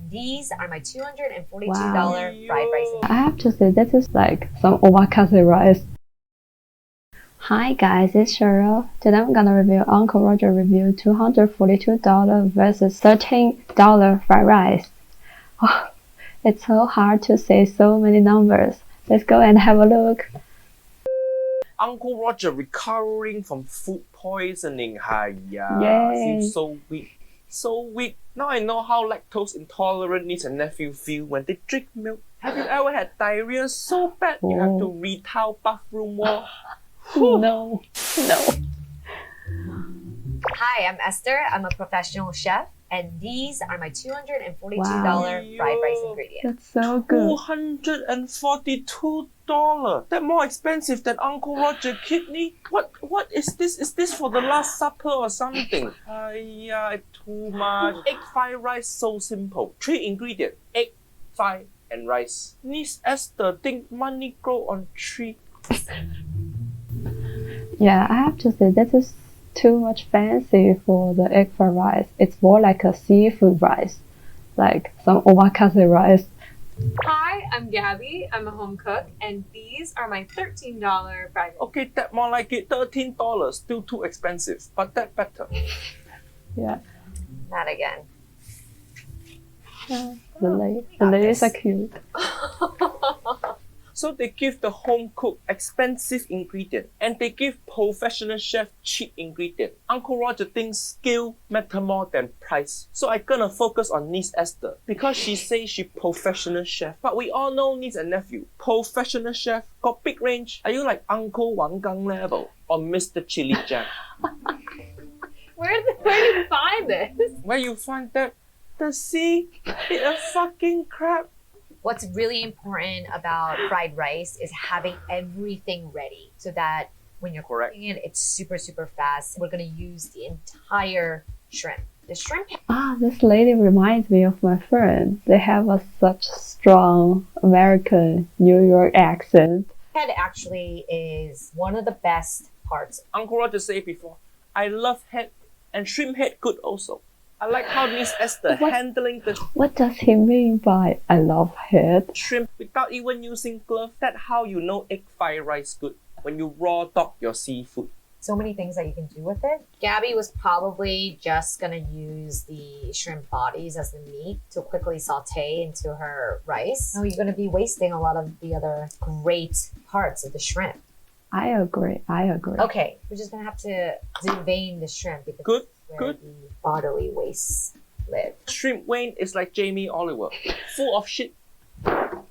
these are my $242 Wow. fried rice. I have to say, this is like some omakase rice. Hi guys, it's Cheryl. Today I'm gonna review Uncle Roger review $242 versus $13 fried rice. Oh, it's so hard to say so many numbers. Let's go and have a look. Uncle Roger recovering from food poisoning. Hiya, Yay. feel so weak. So weak. Now I know how lactose intolerant niece and nephew feel when they drink milk. Have you ever had diarrhea so bad you have to retile bathroom wall? No. Hi, I'm Esther. I'm a professional chef, and these are my $242 Wow. fried rice ingredients. That's so good. $242. That more expensive than Uncle Roger kidney? What is this? Is this for the last supper or something? Hiya, too much. Egg fried rice, so simple. 3 ingredients: egg, fried, and rice. Niece Esther think money grow on tree. Yeah, I have to say, this is too much fancy for the egg fried rice. It's more like a seafood rice, like some omakase rice. Hi, I'm Gabby. I'm a home cook, and these are my $13 fried rice. Okay, that more like it. $13. Still too expensive, but that better. Yeah, Not again. the ladies are cute. So they give the home cook expensive ingredient and they give professional chef cheap ingredient. Uncle Roger thinks skill matter more than price. So I gonna focus on niece Esther because she says she professional chef. But we all know niece and nephew. Professional chef got big range. Are you like Uncle Wang Gang level or Mr. Chili Jack? Where do you find this? Where you find that? The sea? Eat a fucking crab. What's really important about fried rice is having everything ready so that when you're Correct. cooking it, it's super, super fast. We're gonna use the entire shrimp. The shrimp This lady reminds me of my friend. They have such strong American New York accent. head actually is one of the best parts. Uncle Roger said before, I love head and shrimp head good also. I like how niece Esther handling the What does he mean by I love head? shrimp without even using gloves. That's how you know egg fried rice good. When you raw dog your seafood. So many things that you can do with it. Gabby was probably just gonna use the shrimp bodies as the meat to quickly saute into her rice. No, you're gonna be wasting a lot of the other great parts of the shrimp. I agree. Okay, we're just gonna have to devein the shrimp because Good, where good. the bodily wastes live. Shrimp Wayne is like Jamie Oliver, full of shit.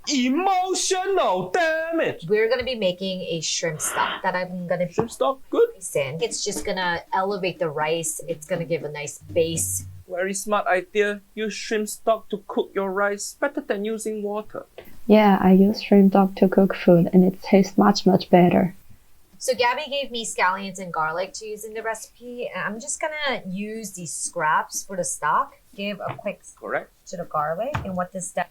Emotional damage. We're gonna be making a shrimp stock that I'm gonna Shrimp stock, good. place in. It's just gonna elevate the rice. It's gonna give a nice base. Very smart idea. Use shrimp stock to cook your rice. Better than using water. Yeah, I use shrimp stock to cook food and it tastes much better. So Gabby gave me scallions and garlic to use in the recipe, and I'm just gonna use these scraps for the stock. Give a quick Correct. to the garlic, and what this does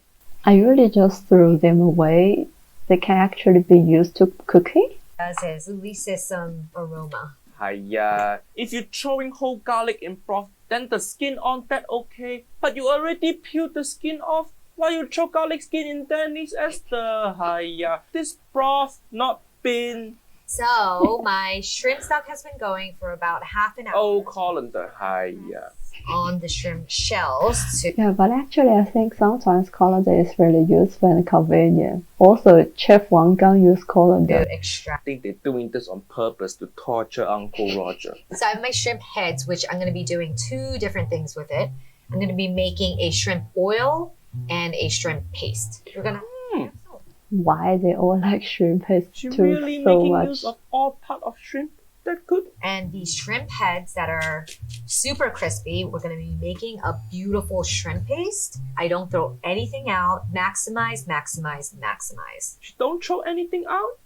I usually just throw them away. They can actually be used to cooking. is releases some aroma. Hiya. If you're throwing whole garlic in broth, then the skin on that okay. But you already peeled the skin off. Why you throw garlic skin in there, niece Esther? Hiya. This broth not been. So my shrimp stock has been going for about half an hour Oh, colander. Hiya. on the shrimp shells to Yeah, but actually I think sometimes colander is really useful and convenient. Also, Chef Wang Gang used colander. extract. I think they're doing this on purpose to torture Uncle Roger. So I have my shrimp heads, which I'm gonna be doing 2 different things with it. I'm gonna be making a shrimp oil and a shrimp paste. We're gonna Why they all like shrimp paste She too really so making much. use of all part of shrimp. That good. and these shrimp heads that are super crispy, we're gonna be making a beautiful shrimp paste. I don't throw anything out. Maximize, maximize, maximize. She don't throw anything out.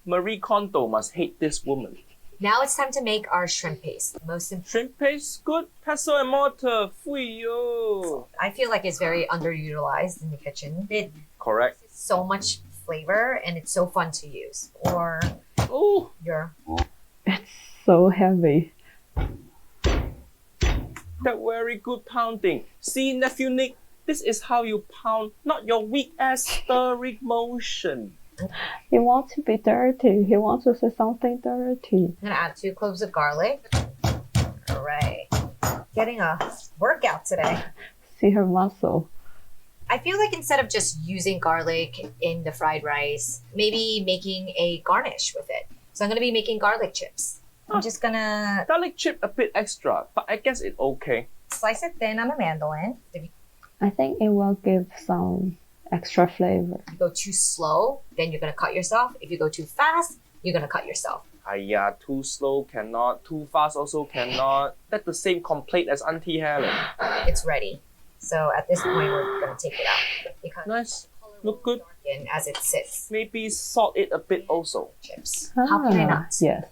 Marie Kondo must hate this woman. Now it's time to make our shrimp paste. Most important, Shrimp paste good. Pestle and mortar. Fuyo. I feel like it's very underutilized in the kitchen. It Correct. so much flavor and it's so fun to use. Or Oh, your It's so heavy. that very good pounding. See, nephew Nick, This is how you pound, not your weak ass stirring motion. He wants to be dirty. He wants to say something dirty. I'm gonna add 2 cloves of garlic. All right. Getting a workout today. See her muscle. I feel like instead of just using garlic in the fried rice, maybe making a garnish with it. So I'm gonna be making garlic chips. I'm just gonna Garlic chip a bit extra, but I guess it's okay. slice it thin on a mandolin. If I think it will give some extra flavor. you go too slow, then you're gonna cut yourself. If you go too fast, you're gonna cut yourself. Aiya, too slow cannot, too fast also cannot. That's the same complaint as Auntie Helen. It's ready. So at this point, we're gonna take it out because Nice. the color Look will good. darken as it sits. Maybe salt it a bit also. Chips. How can I not? Yes.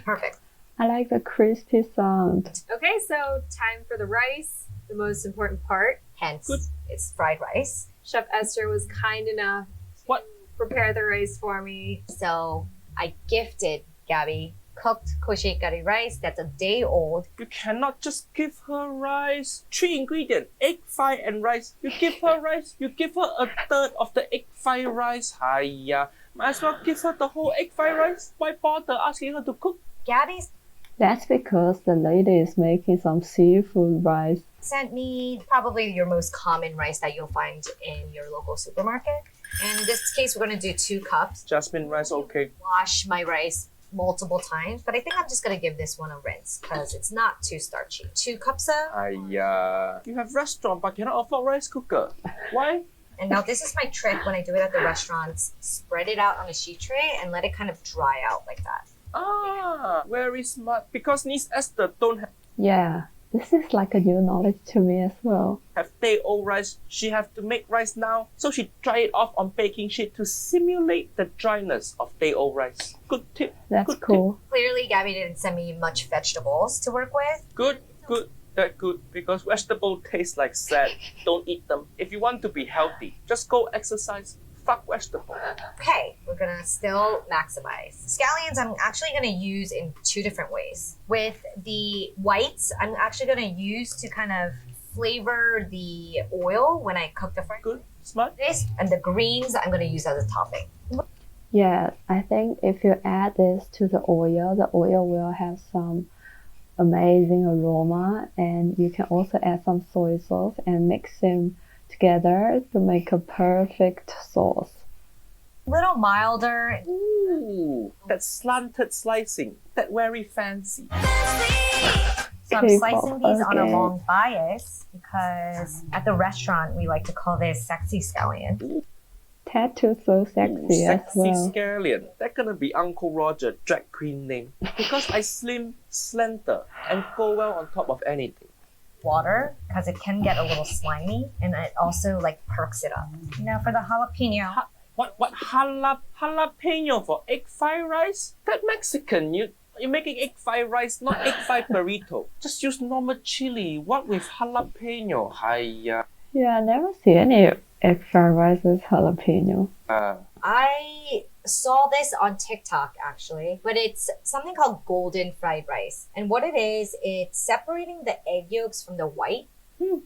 Perfect. I like the crispy sound. Okay, so time for the rice, the most important part. Hence, Good. it's fried rice. Chef Esther was kind enough What? to prepare the rice for me. So I gifted Gabby cooked koshikari rice that's a day old. You cannot just give her rice. 3 ingredients, egg fry and rice. You give her rice, you give her a third of the egg fry rice. Hiya, might as well give her the whole egg fry rice. Why bother asking her to cook? Gabby's That's because the lady is making some seafood rice. sent me probably your most common rice that you'll find in your local supermarket. And in this case, we're going to do 2 cups. Jasmine rice, okay. Wash my rice multiple times, but I think I'm just going to give this one a rinse because it's not too starchy. 2 cups of. Hiya, you have restaurant but cannot afford rice cooker. Why? And now this is my trick when I do it at the restaurants. Spread it out on a sheet tray and let it kind of dry out like that. Ah, very smart. Because Niece Esther don't Yeah, this is like a new knowledge to me as well. have day-old rice. She have to make rice now. So she dry it off on baking sheet to simulate the dryness of day-old rice. Good tip. That's Good cool. Clearly, Gabby didn't send me much vegetables to work with. Good, good, that good. Because vegetable taste like sad. Don't eat them. If you want to be healthy, just go exercise. Fuck vegetable. Okay, we're gonna still maximize. Scallions I'm actually gonna use in 2 different ways. With the whites, I'm actually gonna use to kind of flavor the oil when I cook the fried Good, smart. rice. And the greens I'm gonna use as a topping. Yeah, I think if you add this to the oil will have some amazing aroma, and you can also add some soy sauce and mix them together to make a perfect sauce. Little milder. Ooh, that slanted slicing. That very fancy. So I'm K-pop, slicing these on a okay. long bias because at the restaurant we like to call this sexy scallion. Tattoo so sexy as Sexy well. scallion. That's gonna be Uncle Roger drag queen name. Because I slim, slender, and go well on top of anything. Water because it can get a little slimy and it also like perks it up. Now for the jalapeno. What jalapeno for egg fried rice? That Mexican, you're making egg fried rice, not egg fried burrito. Just use normal chili. What with jalapeno? Hiya. Yeah, I never see any egg fried rice with jalapeno. I saw this on TikTok actually, but it's something called golden fried rice. And what it is, it's separating the egg yolks from the white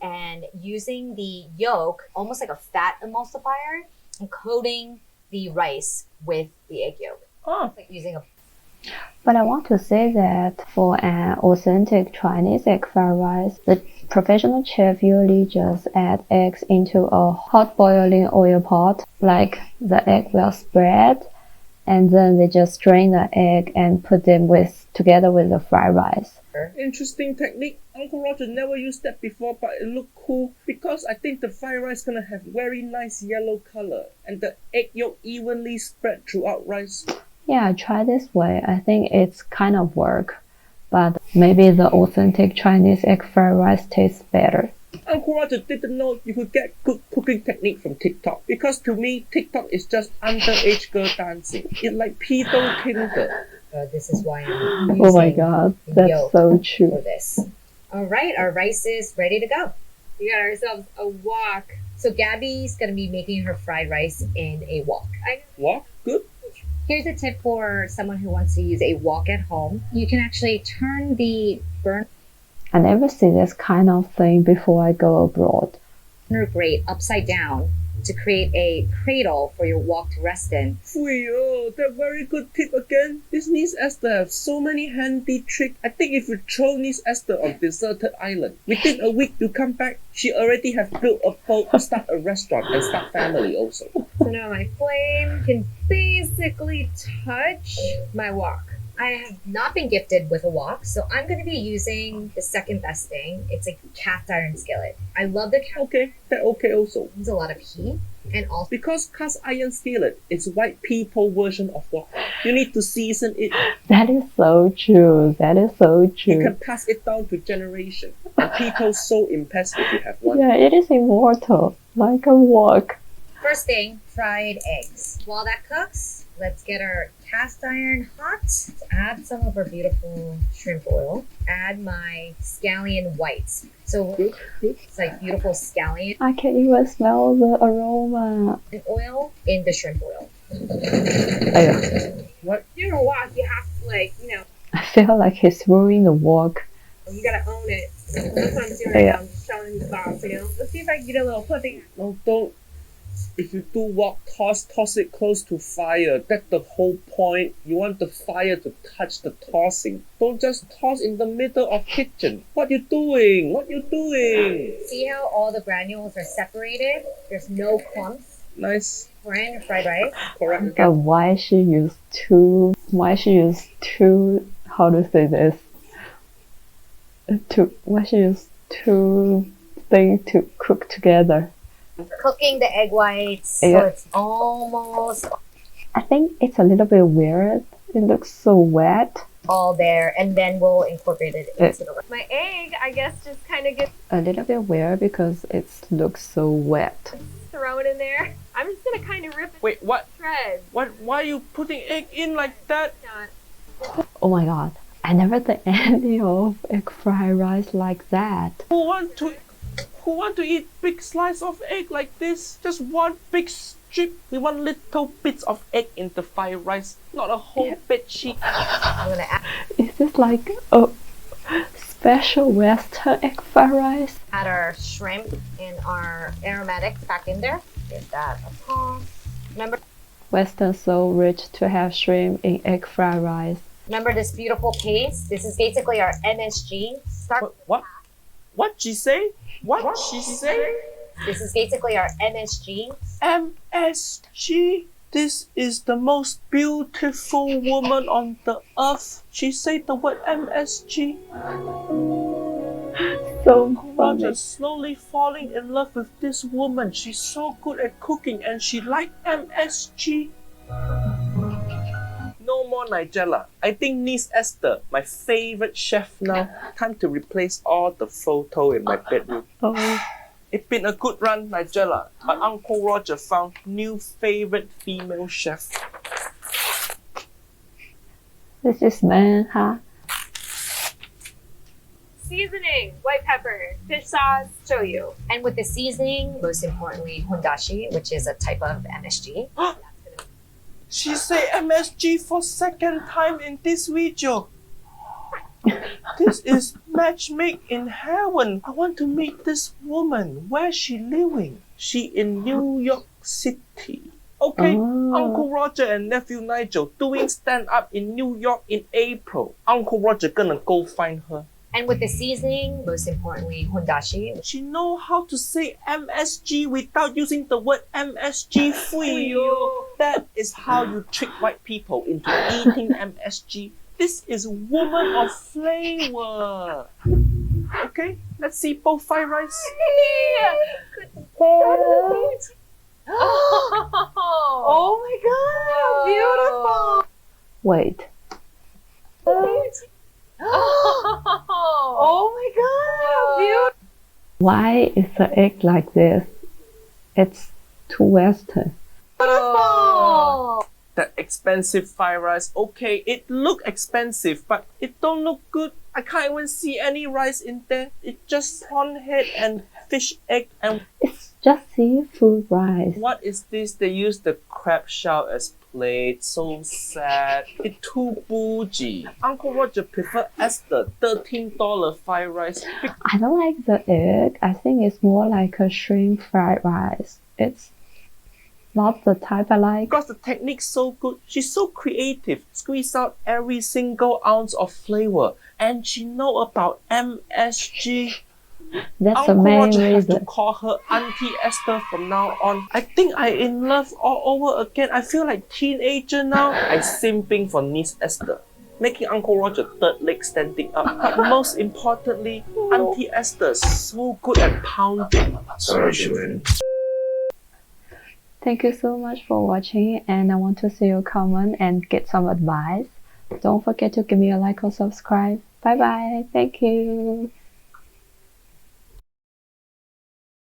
and using the yolk almost like a fat emulsifier and coating the rice with the egg yolk. Oh, Like using a But I want to say that for an authentic Chinese egg fried rice, the professional chef usually just add eggs into a hot boiling oil pot, like the egg will spread, and then they just strain the egg and put them together with the fried rice. interesting technique. Uncle Roger never used that before, but it looked cool because I think the fried rice gonna have very nice yellow color and the egg yolk evenly spread throughout rice. Yeah, try this way. I think it's kind of work, but maybe the authentic Chinese egg fried rice tastes better. Uncle Roger didn't know you could get good cooking technique from TikTok because to me, TikTok is just underage girl dancing. It's like pedo kinder. this is why I'm using Oh my god, that's yolk so for true. this. All right, our rice is ready to go. We got ourselves a wok. So Gabby's gonna be making her fried rice in a wok. What? Good? Here's a tip for someone who wants to use a wok at home. You can actually turn the burn I never see this kind of thing before I go abroad. Grate upside down to create a cradle for your wok to rest in. That very good tip again. This niece Esther have so many handy tricks. I think if you throw niece Esther on deserted island, within a week you come back, she already have built a boat, start a restaurant, and start family also. So now my flame can basically touch my wok. I have not been gifted with a wok, so I'm going to be using the second best thing. It's a cast iron skillet. I love the cast Okay, that okay also. Needs a lot of heat, and also Because cast iron skillet is white people version of wok. You need to season it. That is so true. That is so You true. can pass it down to generation. And people so impressed if you have one. Yeah, it is immortal, like a wok. first thing, fried eggs. While that cooks, let's get our cast iron hot. Let's add some of our beautiful shrimp oil. Add my scallion whites. So it's like beautiful scallion I can even smell the aroma. oil in the shrimp oil. Ayo, You're a wok, you have to I feel like he's ruining the wok. you gotta own it. That's what I'm doing right Yeah. now. I'm just showing the box, Let's see if I can get a little puppy. No, don't. If you do wok, toss it close to fire. That's the whole point. You want the fire to touch the tossing. Don't just toss in the middle of kitchen. What you doing? What you doing? See how all the granules are separated? There's no clumps. Nice. We're in your fried rice. Correct. But why she use two? How to say this? Why she use two things to cook together? Cooking the egg whites, so Yeah. it's almost I think it's a little bit weird. It looks so wet. all there, and then we'll incorporate it into the rice. My egg, I guess, just kind of gets A little bit weird because it looks so wet. thrown in there. I'm just gonna kind of rip it Wait, what? to shreds. Why are you putting egg in like that? Not. Oh my god. I never think any of egg fried rice like that. Who want to eat big slice of egg like this? Just one big strip. We want little bits of egg in the fried rice, not a whole bed sheet. I'm gonna Is this like a special Western egg fried rice? add our shrimp and our aromatics back in there. Give that a toss. Western so rich to have shrimp in egg fried rice. Remember this beautiful paste? This is basically our MSG. What she say? What she say? This is basically our MSG. MSG. This is the most beautiful woman on the earth. She said the word MSG. So funny. Roger slowly falling in love with this woman. She's so good at cooking and she like MSG. No more Nigella. I think niece Esther, my favorite chef now. Time to replace all the photo in my bedroom. Oh, It's been a good run, Nigella. But Uncle Roger found new favorite female chef. this is man, huh? Seasoning, white pepper, fish sauce, shoyu. And with the seasoning, most importantly, hondashi, which is a type of MSG. She say MSG for second time in this video. This is matchmake in heaven. I want to meet this woman. Where she living? She in New York City. Okay, Oh. Uncle Roger and nephew Nigel doing stand up in New York in April. Uncle Roger gonna go find her. And with the seasoning, most importantly, hondashi. She know how to say MSG without using the word MSG. That is how you trick white people into eating MSG. This is woman of flavor. Okay, let's see both fried rice. Oh my god, beautiful. Wait. Oh my god, beautiful. Why is the egg like this? It's too Western. That expensive fried rice. Okay, it look expensive, but it don't look good. I can't even see any rice in there. It's just prawn head and fish egg. And It's just seafood rice. what is this? They use the crab shell as chocolate, so sad. It's too bougie. Uncle Roger prefer Esther $13 fried rice. I don't like the egg. I think it's more like a shrimp fried rice. It's not the type I like. Because the technique's so good, she's so creative, squeeze out every single ounce of flavor, and she know about MSG. That's the Uncle main Roger has to reason. call her Auntie Esther from now on. I think I in love all over again. I feel like teenager now. I simping for niece Esther, making Uncle Roger third leg standing up. But most importantly, Auntie Esther's so good at pounding. Sorry, Shirin. Thank you so much for watching, and I want to see your comment and get some advice. Don't forget to give me a like or subscribe. Bye bye. Thank you.